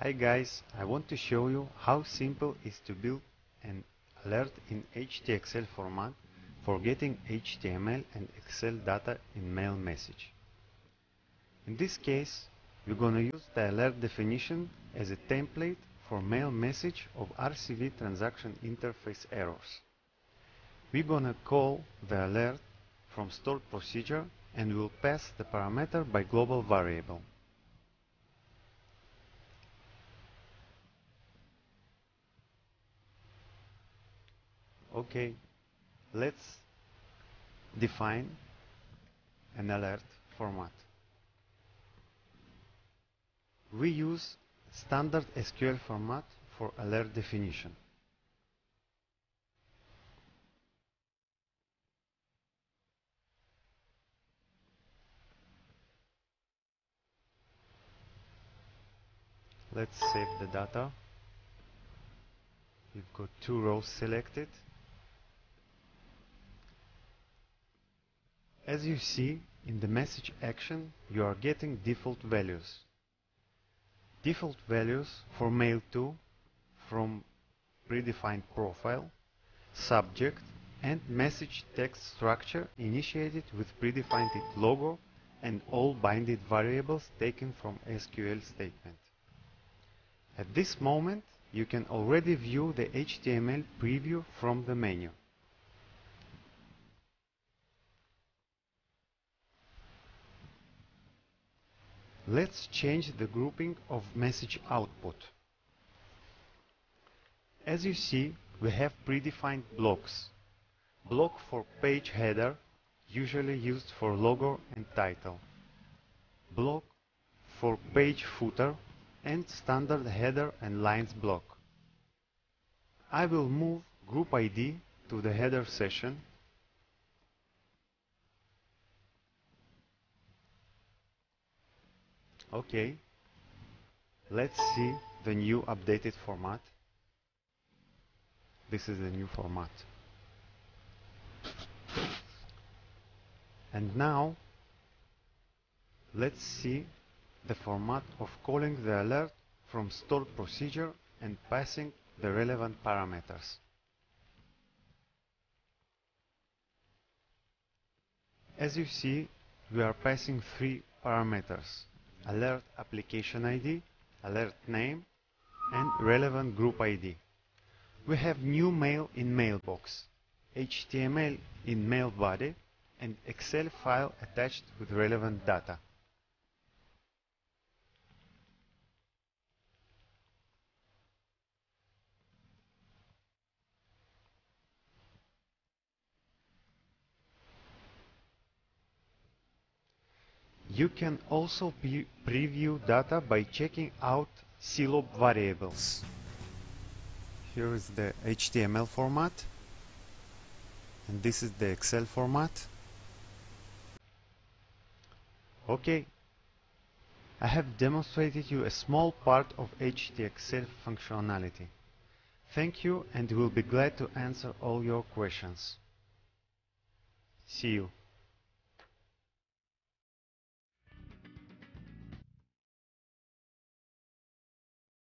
Hi guys, I want to show you how simple it is to build an alert in HTXL format for getting HTML and Excel data in mail message. In this case, we're gonna use the alert definition as a template for mail message of RCV transaction interface errors. We're gonna call the alert from stored procedure and we'll pass the parameter by global variable. Okay, let's define an alert format. We use standard SQL format for alert definition. Let's save the data. We've got two rows selected. As you see, in the message action, you are getting default values. Default values for mail2 from predefined profile, subject, and message text structure initiated with predefined logo and all binded variables taken from SQL statement. At this moment, you can already view the HTML preview from the menu. Let's change the grouping of message output. As you see, we have predefined blocks. Block for page header, usually used for logo and title. Block for page footer and standard header and lines block. I will move group ID to the header session. Okay, let's see the new updated format. This is the new format. And now, let's see the format of calling the alert from stored procedure and passing the relevant parameters. As you see, we are passing three parameters: alert application ID, alert name, and relevant group ID. We have new mail in mailbox, HTML in mail body, and Excel file attached with relevant data. You can also preview data by checking out CLOB variables. Here is the HTML format, and this is the Excel format. Okay, I have demonstrated you a small part of HTXL functionality. Thank you, and we'll be glad to answer all your questions. See you.